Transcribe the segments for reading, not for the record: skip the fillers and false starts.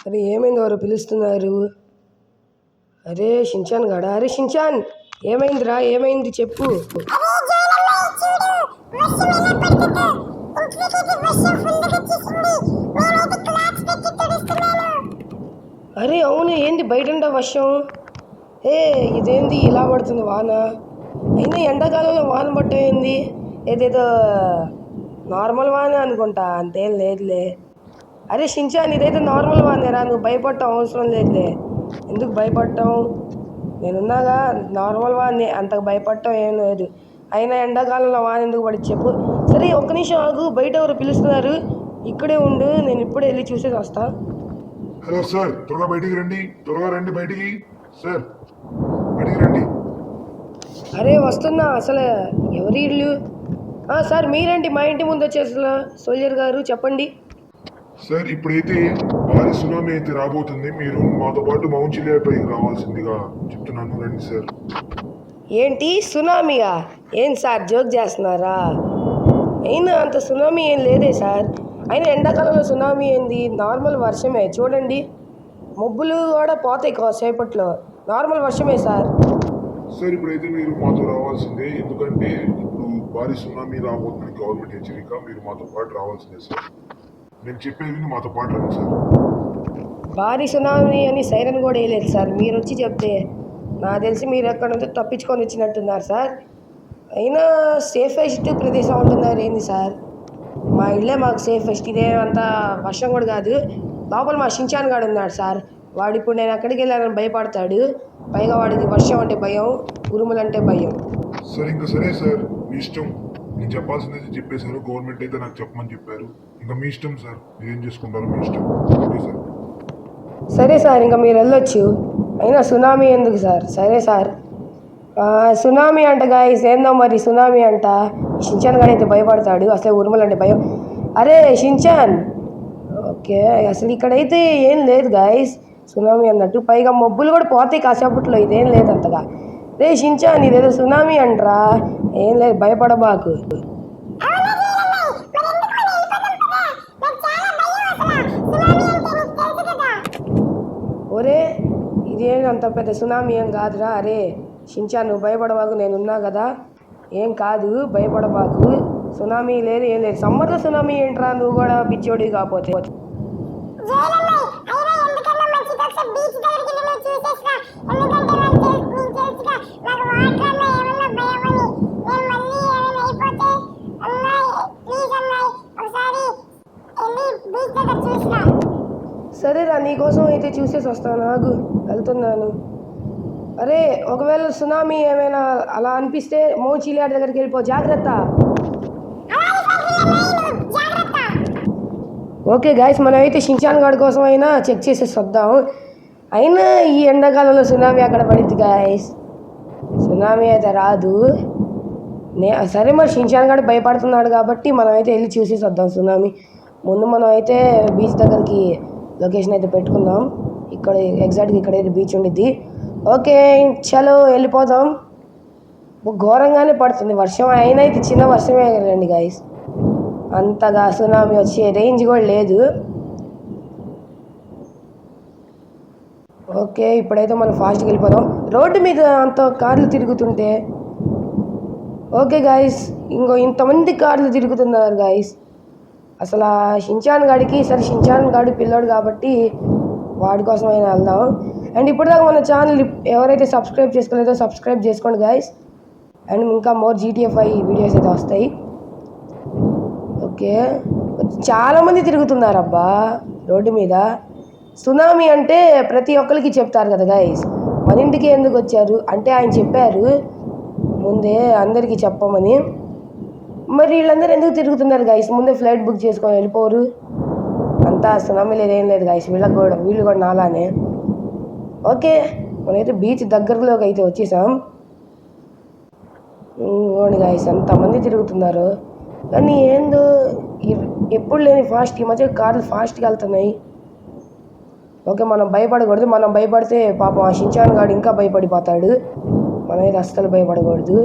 అరే ఏమైంది ఎవరు పిలుస్తున్నారు? అరే షించాన్ గడా, అరే షించాన్ ఏమైందిరా, ఏమైంది చెప్పు. అరే అవును, ఏంది బయట వర్షం? ఏ ఇదేంది ఇలా పడుతుంది వాన? అయినా ఎండాకాలంలో వాన పట్టం ఏంది? ఏదేదో నార్మల్ వాన అనుకుంటా, అంతేం లేదులే. అరే షించాన్ ఇదైతే నార్మల్ వానేరా, నువ్వు భయపడటం అవసరం లేదులే. ఎందుకు భయపడటం? నేనున్నాగా, నార్మల్ వానే, అంతకు భయపడటం ఏం లేదు. అయినా ఎండాకాలంలో వాన ఎందుకు పడి చెప్పు. సరే ఒక్క నిమిషం ఆగు, బయట ఎవరు పిలుస్తున్నారు, ఇక్కడే ఉండు, నేను ఇప్పుడే వెళ్ళి చూసేసి వస్తా. హలో సార్, త్వరగా బయటికి రండి, త్వరగా రండి బయటికి. సార్ బయటికి రండి. అరే వస్తున్నా. అసలు ఎవరి ఇల్లు? సార్ మీరేంటి మా ఇంటి ముందు వచ్చేసలా? సోల్జర్ గారు చెప్పండి. సార్ ఇప్పుడైతే భారీ సునామీ అయితే రాబోతుంది, మీరు మాతో పాటు మౌంట్ చిలియా పైకి రావాల్సిందిగా చెప్తున్నాను. రండి సార్. ఏంటి సునామీయా? ఏం సార్ జోక్ చేస్తున్నారా? అయినా అంత సునామీ ఏం లేదే సార్. అయినా ఎండాకాలంలో సునామీ ఏంది, నార్మల్ వర్షమే. చూడండి మబ్బులు కూడా పోతాయి కాసేపట్లో, నార్మల్ వర్షమే సార్. సార్ ఇప్పుడైతే మీరు మాతో రావాల్సిందే, ఎందుకంటే ఇప్పుడు భారీ సునామీ రాబోతుంది గవర్నమెంట్ హెచ్చరిక. మీరు మాతో పాటు రావాల్సిందే సార్. నేను చెప్పేది మాతో పాటు రండి సార్. భారీ సునామీ అని సైరన్ కూడా వేయలేదు సార్, మీరు వచ్చి చెప్తే. నాకు తెలిసి మీరు ఎక్కడ నుంచో తప్పించుకొని వచ్చినట్టున్నారు సార్. అయినా సేఫెస్ట్ ప్రదేశం ఉంటున్నారు ఏంది సార్? మా ఇల్లే మాకు సేఫెస్ట్, ఇదే అంత వర్షం కూడా కాదు. లోపల మా షించాన్ గాడు ఉన్నాడు సార్, వాడు ఇప్పుడు నేను ఎక్కడికి వెళ్ళానని భయపడతాడు. పైగా వాడికి వర్షం అంటే భయం, ఉరుములంటే భయం. సార్ ఇంకా సరే సార్, మీ ఇష్టం. నేను చెప్పాల్సింది చెప్పేశారు, గవర్నమెంట్ అయితే నాకు చెప్పమని చెప్పారు. ఇంకా మీ ఇష్టం సార్, మీరేం చేసుకుంటారో మీ ఇష్టం. Okay sir. సరే సార్, ఇంకా మీరు వెళ్ళొచ్చు. అయినా సునామీ ఎందుకు సార్? సరే సార్. సునామీ అంట గాయస్, ఏందో మరి సునామీ అంట. షించాన్ గాడు అయితే భయపడతాడు, అసలే ఉరుములు అంటే భయం. అరే షించాన్, ఓకే అసలు ఇక్కడైతే ఏం లేదు గాయస్ సునామీ అన్నట్టు. పైగా మబ్బులు కూడా పోతాయి కాసేపట్లో, ఇదేం లేదు అంతగా. రే షించాన్ ఇదేదో సునామీ అంటరా. ఏం లేదు, భయపడబాకు. ఒరే ఇదేం అంత పెద్ద సునామీ ఏం కాదురా. అరే షించాన్ నువ్వు భయపడబాకు, నేనున్నా కదా, ఏం కాదు, భయపడబాకు. సునామీ లేదు, ఏం లేదు. సమ్మర్లో సునామీ ఏంట్రా, నువ్వు కూడా పిచ్చోడి కాకపోతే. సరేరా, నీకోసం అయితే చూసేసి వస్తాను, ఆగు, వెళ్తున్నాను. అరే ఒకవేళ సునామీ ఏమైనా అలా అనిపిస్తే మౌంట్ చిలియా దగ్గరికి వెళ్ళిపో, జాగ్రత్త. ఓకే గాయస్, మనం అయితే షించాన్ గాడి కోసం అయినా చెక్ చేసేసి వద్దాం. అయినా ఈ ఎండాకాలంలో సునామీ అక్కడ పడింది గాయస్, సునామీ అయితే రాదు. సరే మరి షించాన్ గాడు భయపడుతున్నాడు కాబట్టి మనం అయితే వెళ్ళి చూసేసి వద్దాం సునామీ. ముందు మనం అయితే బీచ్ దగ్గరికి లొకేషన్ అయితే పెట్టుకుందాం. ఇక్కడ ఎగ్జాక్ట్గా ఇక్కడైతే బీచ్ ఉండిద్ది. ఓకే చలో వెళ్ళిపోదాం. ఘోరంగానే పడుతుంది వర్షం, అయినా అయితే చిన్న వర్షమే రండి గాయస్, అంతగా సునామీ వచ్చే రేంజ్ కూడా లేదు. ఓకే ఇప్పుడైతే మనం ఫాస్ట్గా వెళ్ళిపోదాం. రోడ్డు మీద అంత కార్లు తిరుగుతుంటే. ఓకే గాయస్, ఇంతమంది కార్లు తిరుగుతున్నారు గాయస్. అసలు షించాన్ గాడికి, సరే షించాన్ గాడు పిల్లోడు కాబట్టి వాడి కోసం అయినా వెళ్దాం. అండ్ ఇప్పటిదాకా మన ఛానల్ ఎవరైతే సబ్స్క్రైబ్ చేసుకోలేదో సబ్స్క్రైబ్ చేసుకోండి గాయస్. అండ్ ఇంకా మోర్ GTA 5 వీడియోస్ అయితే వస్తాయి. ఓకే చాలామంది తిరుగుతున్నారు అబ్బా రోడ్డు మీద. సునామీ అంటే ప్రతి ఒక్కరికి చెప్తారు కదా గాయస్, మన ఇంటికి ఎందుకు వచ్చారు అంటే ఆయన చెప్పారు ముందే అందరికీ చెప్పమని. మరి వీళ్ళందరూ ఎందుకు తిరుగుతున్నారు గాయస్? ముందే ఫ్లైట్ బుక్ చేసుకొని వెళ్ళిపోరు. అంతా సునామీ లేదు, ఏం లేదు గాయస్, వీళ్ళు కూడా నాలానే. ఓకే మనమైతే బీచ్ దగ్గరలోకి అయితే వచ్చేసాం. ఓడి గాయస్ అంతమంది తిరుగుతున్నారు, కానీ ఏందో ఎప్పుడు లేని ఫాస్ట్, ఈ మధ్య కార్లు ఫాస్ట్గా వెళ్తున్నాయి. ఓకే మనం భయపడకూడదు, మనం భయపడితే పాపం ఆ షించాన్ గాడు ఇంకా భయపడిపోతాడు. మనమైతే అస్సలు భయపడకూడదు.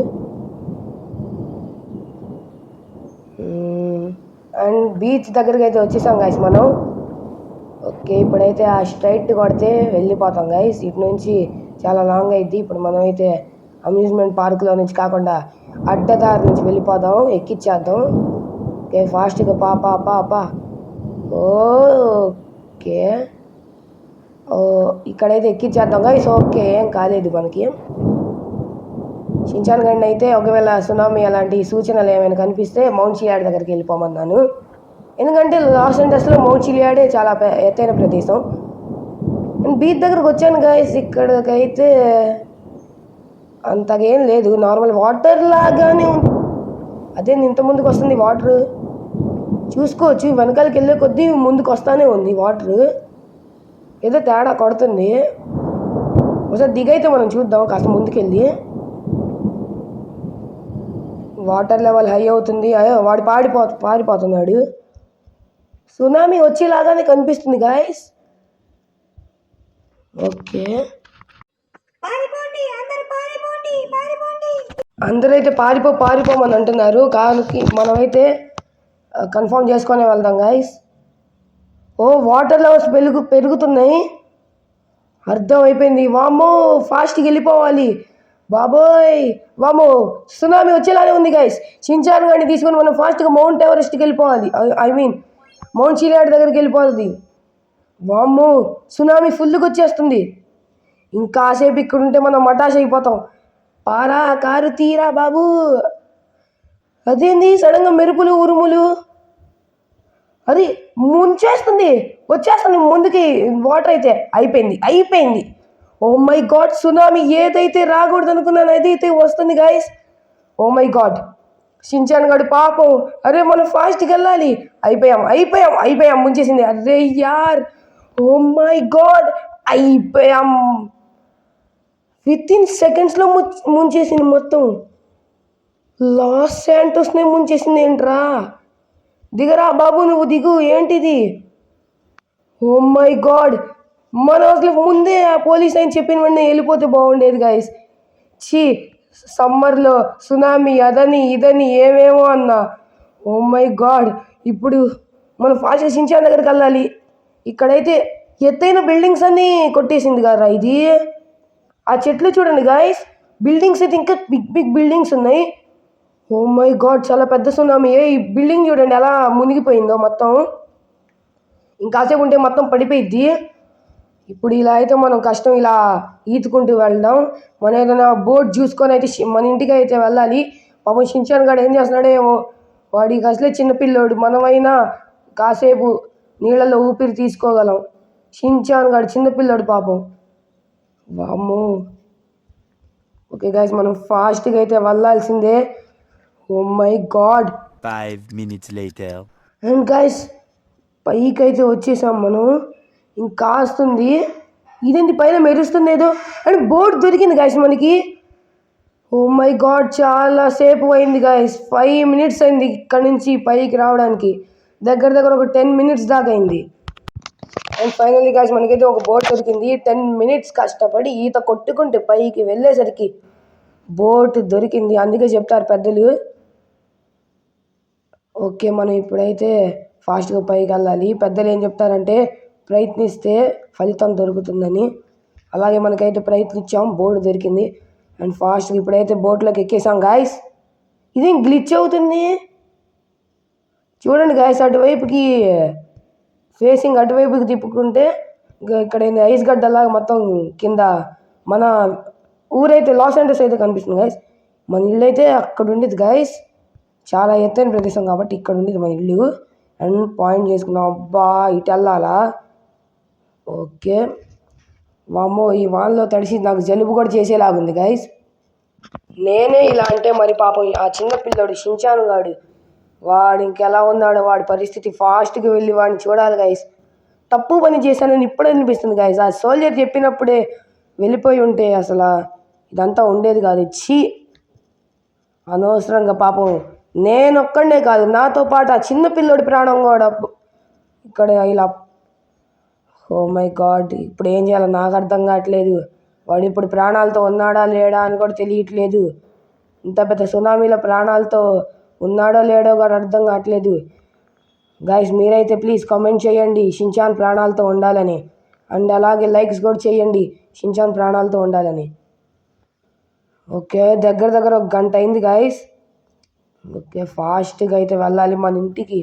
అండ్ బీచ్ దగ్గరికి అయితే వచ్చేసాం గాయస్ మనం. ఓకే, ఇప్పుడైతే ఆ స్ట్రైట్ కొడితే వెళ్ళిపోతాం గైస్. ఇటు నుంచి చాలా లాంగ్ అయింది. ఇప్పుడు మనమైతే అమ్యూజ్మెంట్ పార్క్లో నుంచి కాకుండా అడ్డదారి నుంచి వెళ్ళిపోదాం, ఎక్కిచ్చేద్దాం. ఓకే, ఫాస్ట్గా పా పా పా పా. ఓకే, ఓ ఇక్కడైతే ఎక్కిచ్చేద్దాం గైస్. ఓకే, ఏం కాలేదు మనకి. షించాన్ గండి అయితే ఒకవేళ సునామీ అలాంటి సూచనలు ఏమైనా కనిపిస్తే మౌంట్ చిలియాడ్ దగ్గరికి వెళ్ళిపోమన్నాను. ఎందుకంటే లాస్ ఏంజల్స్లో మౌంట్ చిలియాడే చాలా ఎత్తైన ప్రదేశం. నేను బీచ్ దగ్గరకు వచ్చాను గైస్. ఇక్కడికైతే అంతగేం లేదు, నార్మల్ వాటర్ లాగానే అదే ఇంత ముందుకు వస్తుంది వాటర్. చూసుకోవచ్చు, వెనకాలకి వెళ్ళే కొద్దీ ముందుకు వస్తానే ఉంది వాటర్. ఏదో తేడా కొడుతుంది. ఒకసారి దిగైతే మనం చూద్దాం కాస్త ముందుకెళ్ళి. వాటర్ లెవెల్ హై అవుతుంది. వాడు పారిపోతున్నాడు. సునామీ వచ్చేలాగానే కనిపిస్తుంది గాయస్. ఓకే, అందరైతే పారిపోమని అంటున్నారు, కానీ మనమైతే కన్ఫర్మ్ చేసుకొని వెళ్దాం గాయస్. ఓ వాటర్ లెవెల్స్ పెరుగుతున్నాయి, అర్థమైపోయింది. వామ్మో, ఫాస్ట్గా వెళ్ళిపోవాలి బాబోయ్. వామ్మో, సునామీ వచ్చేలానే ఉంది గైస్. షించాన్ గాడిని తీసుకొని మనం ఫాస్ట్గా మౌంట్ ఎవరెస్ట్కి వెళ్ళిపోవాలి. మౌంట్ చిలియాడ్ దగ్గరికి వెళ్ళిపోతుంది. వామ్మో, సునామీ ఫుల్గా వచ్చేస్తుంది. ఇంకాసేపు ఇక్కడ ఉంటే మనం మటాష్ అయిపోతాం. పారా కారు తీరా బాబు. అదేంది సడన్గా మెరుపులు ఉరుములు, అది ముంచేస్తుంది, వచ్చేస్తుంది ముందుకి. వాటర్ అయితే అయిపోయింది. ఓ మై గాడ్, సునామీ ఏదైతే రాకూడదు అనుకున్నాను అదైతే వస్తుంది guys. Oh my God, Shinchan గడు పాపం. అరే మనం ఫాస్ట్కి వెళ్ళాలి. అయిపోయాం ముంచేసింది. అరే యార్, ఓ మై గాడ్, అయిపోయాం. విత్ ఇన్ సెకండ్స్లో ముంచేసింది మొత్తం. లాస్ శాంటోస్నే ముంచేసింది ఏంట్రా. దిగరా బాబు, నువ్వు దిగు. ఏంటిది? ఓ మై గాడ్, మనం అసలు ముందే ఆ పోలీస్ ఆయన చెప్పిన వెంటనే వెళ్ళిపోతే బాగుండేది గైస్. సమ్మర్లో సునామీ అదని ఇదని ఏమేమో అన్నా. ఓ మై గాడ్, ఇప్పుడు మనం ఫాస్ట్గా షించాన్ దగ్గరికి వెళ్ళాలి. ఇక్కడైతే ఎత్తైన బిల్డింగ్స్ అన్నీ కొట్టేసింది కదా ఇది. ఆ చెట్లు చూడండి గైస్, బిల్డింగ్స్ అయితే ఇంకా బిగ్ బిల్డింగ్స్ ఉన్నాయి. ఓ మై గాడ్, చాలా పెద్ద సునామీ. ఈ బిల్డింగ్ చూడండి ఎలా మునిగిపోయిందో మొత్తం. ఇంకాసేపు ఉంటే మొత్తం పడిపోయిద్ది. ఇప్పుడు ఇలా అయితే మనం కష్టం ఇలా ఈదుకుంటూ వెళ్దాం. మనం ఏదైనా బోట్ చూసుకొని అయితే మన ఇంటికి అయితే వెళ్ళాలి. పాపం షించాన్ గాడు ఏం చేస్తున్నాడేమో, వాడికి అసలే చిన్నపిల్లోడు. మనమైనా కాసేపు నీళ్ళలో ఊపిరి తీసుకోగలం. షించాన్ గాడు చిన్నపిల్లోడు పాపం. వామ్మో. ఓకే గైస్, మనం ఫాస్ట్గా అయితే వెళ్ళాల్సిందే. Oh my God. 5 minutes later. And guys, పైకి అయితే వచ్చేసాం మనం. ఇంకాస్తుంది. ఇదేంటి పైన మెరుస్తుంది ఏదో. అండ్ బోట్ దొరికింది గైస్ మనకి. ఓ మై గాడ్, చాలా సేపు అయింది గైస్. 5 minutes అయింది ఇక్కడ నుంచి పైకి రావడానికి. దగ్గర ఒక 10 minutes దాకా అయింది. అండ్ ఫైనల్లీ గైస్, మనకైతే ఒక బోట్ దొరికింది. 10 minutes కష్టపడి ఈత కొట్టుకుంటే పైకి వెళ్ళేసరికి బోట్ దొరికింది. అందుకే చెప్తారు పెద్దలు. ఓకే, మనం ఇప్పుడైతే ఫాస్ట్గా పైకి వెళ్ళాలి. పెద్దలు ఏం చెప్తారంటే ప్రయత్నిస్తే ఫలితం దొరుకుతుందని. అలాగే మనకైతే ప్రయత్నించాం, బోట్ దొరికింది. అండ్ ఫాస్ట్గా ఇప్పుడైతే బోట్లోకి ఎక్కేసాం గాయస్. ఇదేం గ్లిచ్ అవుతుంది చూడండి గాయస్. అటువైపుకి ఫేసింగ్ అటువైపుకి తిప్పుకుంటే ఇక్కడ ఐస్ గడ్డలాగా మొత్తం కింద మన ఊరైతే లాస్ ఏంజల్స్ అయితే కనిపిస్తుంది గాయస్. మన ఇల్లు అయితే అక్కడ ఉండేది గాయస్. చాలా ఎత్తైన ప్రదేశం కాబట్టి ఇక్కడ ఉండేది మన ఇల్లు. అండ్ పాయింట్ చేసుకున్నాం. అబ్బా, ఇటు వెళ్ళాలా? ఓకే. వామ్మో, ఈ వాన్లో తడిసి నాకు జలుబు కూడా చేసేలాగుంది గైస్. నేనే ఇలా అంటే మరి పాపం ఆ చిన్న పిల్లోడు షించాన్ గాడు, వాడు ఇంకెలా ఉన్నాడో వాడి పరిస్థితి. ఫాస్ట్గా వెళ్ళి వాడిని చూడాలి గైస్. తప్పు పని చేశానని ఇప్పుడే అనిపిస్తుంది గైస్. ఆ సోల్జర్ చెప్పినప్పుడే వెళ్ళిపోయి ఉంటే అసలు ఇదంతా ఉండేది కాదు. అనవసరంగా పాపం నేనొక్కడే కాదు, నాతో పాటు ఆ చిన్న పిల్లోడి ప్రాణం కూడా ఇక్కడ ఇలా. ఓ మై గాడ్, ఇప్పుడు ఏం చేయాలో నాకు అర్థం కావట్లేదు. వాడు ఇప్పుడు ప్రాణాలతో ఉన్నాడా లేడా అని కూడా తెలియట్లేదు. ఇంత పెద్ద సునామీలో ప్రాణాలతో ఉన్నాడో లేడో కూడా అర్థం కావట్లేదు. గైస్ మీరైతే ప్లీజ్ కామెంట్ చేయండి షించాన్ ప్రాణాలతో ఉండాలని, అండ్ అలాగే లైక్స్ కూడా చేయండి షించాన్ ప్రాణాలతో ఉండాలని. ఓకే, దగ్గర ఒక గంట అయింది గైస్. ఓకే, ఫాస్ట్గా అయితే వెళ్ళాలి మన ఇంటికి.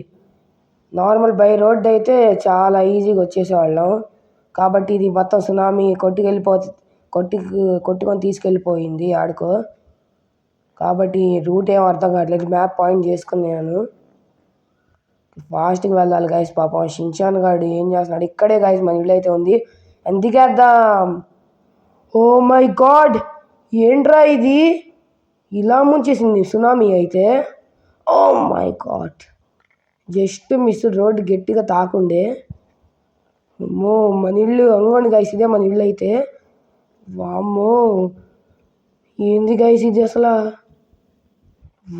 నార్మల్ బై రోడ్ అయితే చాలా ఈజీగా వచ్చేసేవాళ్ళం, కాబట్టి ఇది మొత్తం సునామీ కొట్టుకొని తీసుకెళ్ళిపోయింది ఆడుకో. కాబట్టి రూట్ ఏం అర్థం కావట్లేదు, మ్యాప్ పాయింట్ చేసుకున్నాను. ఫాస్ట్గా వెళ్ళాలి గైస్. పాపం షించాన్ గాడు ఏం చేస్తున్నాడు? ఇక్కడే గైస్ మన ఇల్లు అయితే ఉంది, ఎందుకేద్దాం. ఓ మై గాడ్, ఏంట్రా ఇది ఇలా ముంచేసింది సునామీ అయితే. Oh my God, just miss, road గట్టిగా తాకుండే. అమ్మో మన ఇల్లు అంగోండి గైస్, ఇదే మన ఇల్లు అయితే. వామ్మో ఏంది గైస్ ఇది అసలు?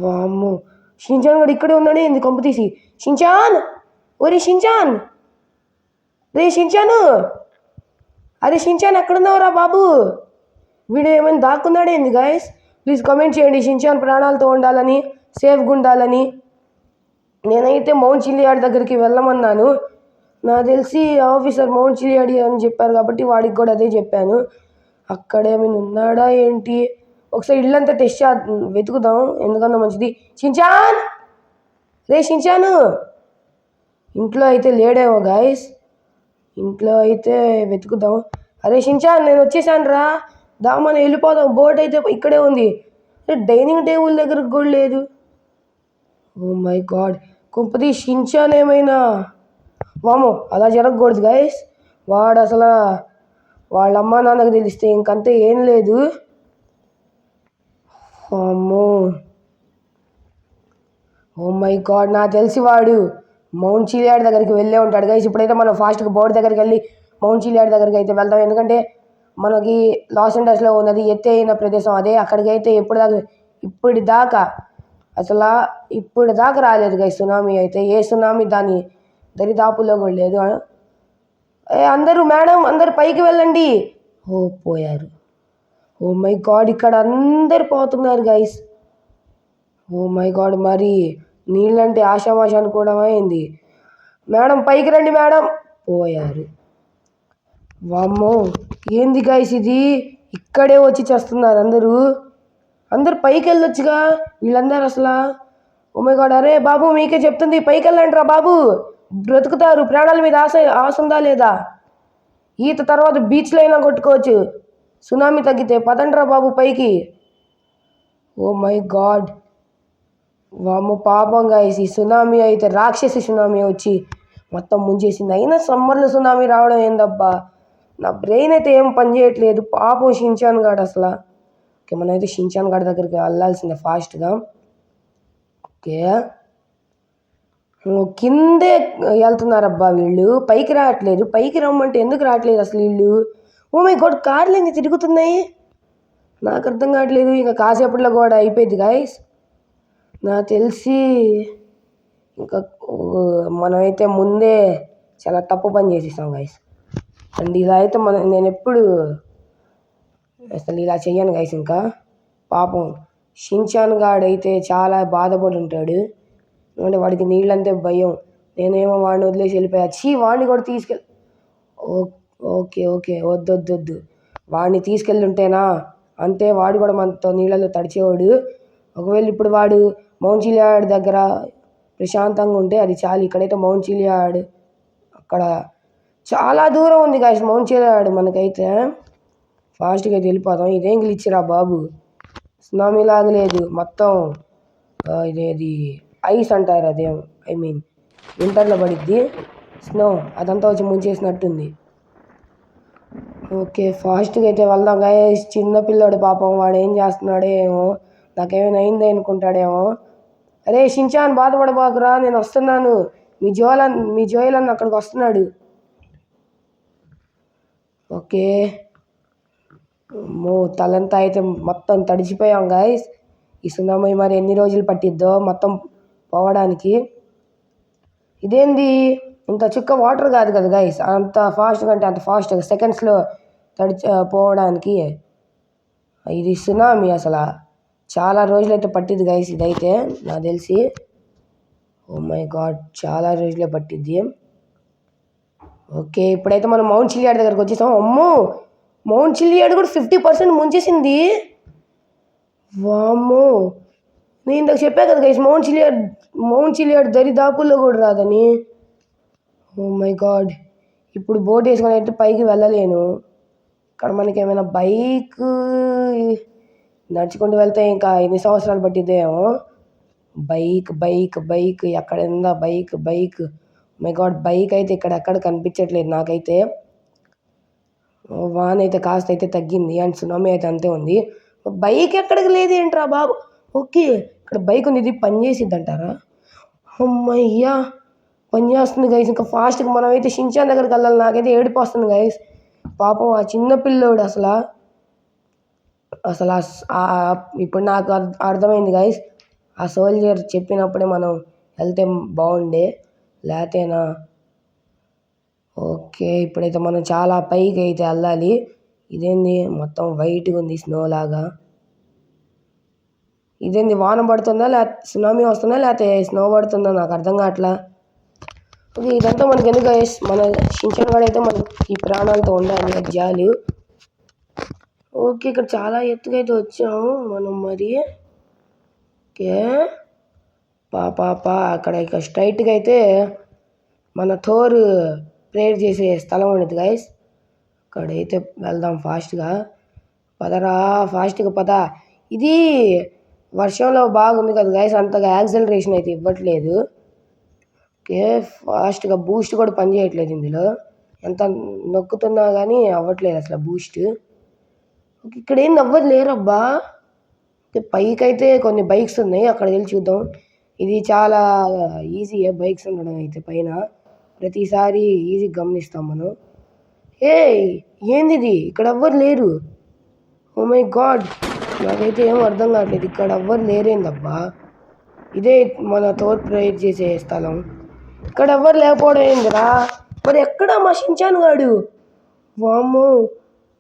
వామ్మో, షించాన్ కూడా ఇక్కడే ఉన్నాడే ఏంది కొంప తీసి? షించాన్, ఒరే షించాన్, రే షించాను, అరే షించాన్ ఎక్కడున్నావురా బాబు? వీడు ఏమైనా దాక్కున్నాడే ఏంది గైస్? ప్లీజ్ కామెంట్ చేయండి షించాన్ ప్రాణాలతో ఉండాలని, సేఫ్గా ఉండాలని. నేనైతే మౌంట్ చిలియాడ్ దగ్గరికి వెళ్ళమన్నాను, నాకు తెలిసి ఆఫీసర్ మౌంట్ చిలియాడి అని చెప్పారు కాబట్టి వాడికి కూడా అదే చెప్పాను. అక్కడేమైనా ఉన్నాడా ఏంటి? ఒకసారి ఇల్లంతా టెస్ట్ వెతుకుదాం, ఎందుకన్నా మంచిది. షించాన్, రే షించాను, ఇంట్లో అయితే లేడేమో గాయస్, ఇంట్లో అయితే వెతుకుదాం. అరే షించాన్, నేను వచ్చేసాను రా, మనం వెళ్ళిపోదాం. బోట్ అయితే ఇక్కడే ఉంది, డైనింగ్ టేబుల్ దగ్గరకు కూడా లేదు. ఓ మై గాడ్, కుంపది షించాన్ ఏమైనా? వామో అలా జరగకూడదు గైస్, వాడు అసలు వాళ్ళ అమ్మ నాన్నకు తెలిస్తే ఇంకంతే ఏం లేదు. అమ్మో, ఓ మై గాడ్, నాకు తెలిసి వాడు మౌంట్ చిలియాడ్ దగ్గరికి వెళ్ళే ఉంటాడు గైస్. ఇప్పుడైతే మనం ఫాస్ట్గా బోర్డు దగ్గరికి వెళ్ళి మౌంట్ చిలియాడ్ దగ్గరికి అయితే వెళ్దాం, ఎందుకంటే మనకి లాస్ ఏంజల్స్లో ఉన్నది ఎత్తైన ప్రదేశం అదే. అక్కడికి అయితే ఇప్పుడు దాకా రాలేదు గైస్ సునామీ అయితే. ఏ సునామీ దాని దరిదాపుల్లో కూడా లేదు. అందరూ మేడం, అందరు పైకి వెళ్ళండి. ఓ పోయారు. ఓ మై గాడ్, ఇక్కడ అందరు పోతున్నారు గైస్. ఓ మై గాడ్, మరి నీళ్ళంటే ఆషామాష అనుకోవడం అయింది. మేడం పైకి రండి మేడం, పోయారు. వామ్మో ఏంది గైస్ ఇది, ఇక్కడే వచ్చి చేస్తున్నారు అందరూ పైకి వెళ్ళొచ్చుగా వీళ్ళందరూ అసలు. ఓ మై గాడ్, అరే బాబు మీకే చెప్తుంది, పైకి వెళ్ళండి రా బాబు, బ్రతుకుతారు. ప్రాణాల మీద ఆశ ఉందా లేదా? ఈత తర్వాత బీచ్లో అయినా కొట్టుకోవచ్చు, సునామీ తగ్గితే. పదండ్రా బాబు పైకి. ఓ మై గాడ్, వామ్మో పాపం గైస్, ఈ సునామీ అయితే రాక్షసి సునామీ వచ్చి మొత్తం ముంచేసింది. అయినా సమ్మర్లో సునామీ రావడం ఏందబ్బా, నా బ్రెయిన్ అయితే ఏం పని చేయట్లేదు. పాపం షించాన్ గాడు అసలు. ఓకే, మనం అయితే షించాన్ గాడి దగ్గరికి వెళ్ళాల్సిందే ఫాస్ట్గా. ఓకే, కిందే వెళ్తున్నారబ్బా వీళ్ళు, పైకి రావట్లేదు. పైకి రమ్మంటే ఎందుకు రావట్లేదు అసలు వీళ్ళు? ఓ మై గాడ్, కార్లు ఎన్ని తిరుగుతున్నాయి నాకు అర్థం కావట్లేదు. ఇంకా కాసేపట్లో కూడా అయిపోయింది గాయస్ నాకు తెలిసి. ఇంకా మనమైతే ముందే చాలా తప్పు పని చేసేసాం గాయస్. అండ్ ఇలా అయితే నేను ఎప్పుడు అసలు ఇలా చెయ్యను గైస్. ఇంకా పాపం షించాన్ గాడైతే చాలా బాధపడి ఉంటాడు, ఎందుకంటే వాడికి నీళ్ళంటే భయం. నేనేమో వాడిని వదిలేసి వెళ్ళిపోయా. వాడిని కూడా ఓకే వద్దు, వాడిని తీసుకెళ్ళుంటేనా అంతే, వాడు కూడా మనతో నీళ్ళలో తడిచేవాడు. ఒకవేళ ఇప్పుడు వాడు మౌంట్ చిలియాడ్ దగ్గర ప్రశాంతంగా ఉంటే అది చాలు. ఇక్కడైతే మౌంట్ చిలియాడ్ అక్కడ చాలా దూరం ఉంది గాయస్ మౌంట్ చిలియాడ్. మనకైతే ఫాస్ట్గా అయితే వెళ్ళిపోదాం. ఇదేం గ్లిచ్రా బాబు, సునామీ లాగలేదు మొత్తం. ఇదేది ఐస్ అంటారు, అదేం వింటర్లో పడిద్ది స్నో, అదంతా వచ్చి ముంచేసినట్టుంది. ఓకే, ఫాస్ట్గా అయితే వెళ్దాం గాయస్. చిన్నపిల్లాడు పాపం, వాడు ఏం చేస్తున్నాడో ఏమో, నాకేమైనా అయింది అనుకుంటాడేమో. అరే షించాన్ బాధపడబాకురా, నేను వస్తున్నాను. మీ జోయల్ అన్న అక్కడికి వస్తున్నాడు. ఓకే, తలంతా అయితే మొత్తం తడిచిపోయాం గాయస్. ఈ సునామీ మరి ఎన్ని రోజులు పట్టిద్దో మొత్తం పోవడానికి. ఇదేంది ఇంత చుక్క వాటర్ కాదు కదా గైస్, అంత ఫాస్ట్గా అంటే అంత ఫాస్ట్గా సెకండ్స్లో పోవడానికి. ఇది సునామీ అసలు చాలా రోజులైతే పట్టింది గైస్ ఇదైతే నాకు తెలిసి. ఓ మై గాడ్, చాలా రోజులే పట్టిద్ది. ఓకే, ఇప్పుడైతే మనం మౌంట్ చిలియాడ్ దగ్గరకు వచ్చేసాం. అమ్మో, మౌంట్ చిలియాడ్ కూడా 50% ముంచేసింది. వామ్మో, నేను ఇందాక చెప్పా కదా గైస్, మౌంట్ చిలియాడ్ దరిదాపుల్లో కూడా రాదని. ఓ మై గాడ్, ఇప్పుడు బోట్ వేసుకొని అయితే పైకి వెళ్ళలేను. ఇక్కడ మనకి ఏమైనా బైక్ నడుచుకుంటూ వెళ్తే ఇంకా ఎన్ని సంవత్సరాలు పట్టిద్దేమో. బైక్ ఎక్కడ ఉందా బైక్. మై గాడ్, బైక్ అయితే ఇక్కడ ఎక్కడ కనిపించట్లేదు నాకైతే. వాన్ అయితే కాస్త అయితే తగ్గింది అండ్ సునామీ అయితే అంతే ఉంది. బైక్ ఎక్కడికి లేదు ఏంట్రా బాబు. ఓకే, ఇక్కడ బైక్ ఉంది, ఇది పని చేసిద్ది అంటారా? అమ్మయ్యా, పని చేస్తుంది గైస్. ఇంకా ఫాస్ట్గా మనమైతే షించాన్ దగ్గరికి వెళ్ళాలి. నాకైతే ఏడుపు వస్తుంది గైస్. పాపం ఆ చిన్న పిల్లోడు అసలు ఇప్పుడు నాకు అర్థమైంది గైస్. ఆ సోల్జర్ చెప్పినప్పుడే మనం వెళ్తే బాగుండే, లేతేనా. ఓకే, ఇప్పుడైతే మనం చాలా పైకి అయితే వెళ్ళాలి. ఇదేంది మొత్తం వైట్గా ఉంది, స్నో లాగా. ఇదేంది వాన పడుతుందా, లేకపోతే సునామీ వస్తుందా, లేకపోతే స్నో పడుతుందా, నాకు అర్థం కావట్లా. ఓకే, ఇదంతా మనకి ఎందుకు గైస్, మన షించాన్ గాడు అయితే మనకి ఈ ప్రాణాలతో ఉండాలి, అది జాలి. ఓకే, ఇక్కడ చాలా ఎత్తుగా అయితే వచ్చాము మనం మరి. ఓకే, అక్కడ ఇక స్ట్రైట్గా అయితే మన థోర్ ప్రేయర్ చేసే స్థలం ఉండేది గైస్. అక్కడైతే వెళ్దాం ఫాస్ట్గా. పదరా, ఫాస్ట్గా పద. ఇది వర్షంలో బాగుంది కదా గైస్, అంతగా యాక్సలరేషన్ అయితే ఇవ్వట్లేదు. ఓకే, ఫాస్ట్గా బూస్ట్ కూడా పనిచేయట్లేదు ఇందులో. ఎంత నొక్కుతున్నా కానీ అవ్వట్లేదు అసలు బూస్ట్. ఓకే, ఇక్కడ ఏం అవ్వదు లేరబ్బా. ఓకే, పైకి అయితే కొన్ని బైక్స్ ఉన్నాయి, అక్కడ వెళ్ళి చూద్దాం. ఇది చాలా ఈజీయే బైక్స్ ఉండడం అయితే పైన. ప్రతిసారి ఈజీ గమనిస్తాం మనం. ఏంది ఇది, ఇక్కడ ఎవ్వరు లేరు. ఓ మై గాడ్, నాకైతే ఏం అర్థం కావట్లేదు, ఇక్కడ ఎవ్వరు లేరేందబ్బా. ఇదే మన తోడు ప్రేయర్ చేసే స్థలం, ఇక్కడ ఎవ్వరు లేకపోవడం ఏందిరా. మరి ఎక్కడ మా షించాన్ గాడు? వామ్మో,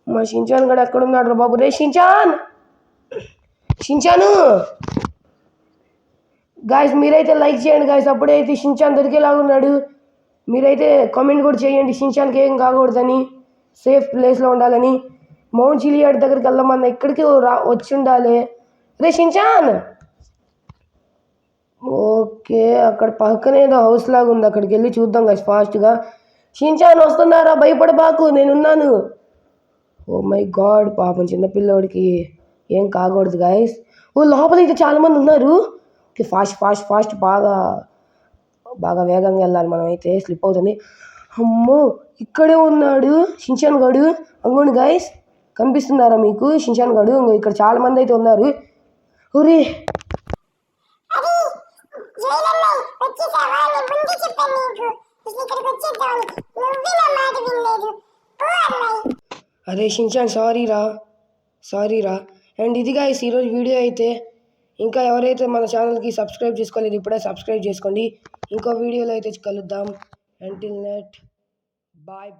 మా షించాన్ గాడు ఎక్కడున్నాడు రా బాబు. రే షించాను గాయస్, మీరైతే లైక్ చేయండి గాయస్, అప్పుడైతే షించాన్ దొరికేలాగున్నాడు. మీరైతే కామెంట్ కూడా చేయండి షించాన్కి ఏం కాకూడదని, సేఫ్ ప్లేస్లో ఉండాలని. మౌంట్ చిలియాడ్ దగ్గరికి వెళ్దామన్నా ఇక్కడికి వచ్చి ఉండాలి. రే షించాన్. ఓకే, అక్కడ పక్కనే ఏదో హౌస్ లాగా ఉంది, అక్కడికి వెళ్ళి చూద్దాం గాయస్ ఫాస్ట్గా. షించాన్ వస్తున్నారా, భయపడబాకు, నేనున్నాను. ఓ మై గాడ్, పాపం చిన్నపిల్లోడికి ఏం కాకూడదు గాయస్. లోపల అయితే చాలామంది ఉన్నారు. ఓకే, ఫాస్ట్ బాగా వేగంగా వెళ్ళాలి మనమైతే, స్లిప్ అవుతుంది. అమ్మో, ఇక్కడే ఉన్నాడు షించాన్ గాడు. అంగోండి గాయస్, కనిపిస్తున్నారా మీకు షించాన్ గాడు? ఇక్కడ చాలా మంది అయితే ఉన్నారు. ఊరి అరే షించాన్, సారీ రా. అండ్ ఇది గాయస్ ఈరోజు వీడియో అయితే. ఇంకా ఎవరైతే మన ఛానల్కి సబ్స్క్రైబ్ చేసుకోలేదు, ఇప్పుడే సబ్స్క్రైబ్ చేసుకోండి. ఇంకో వీడియోలో అయితే కలుద్దాం. Until next, bye.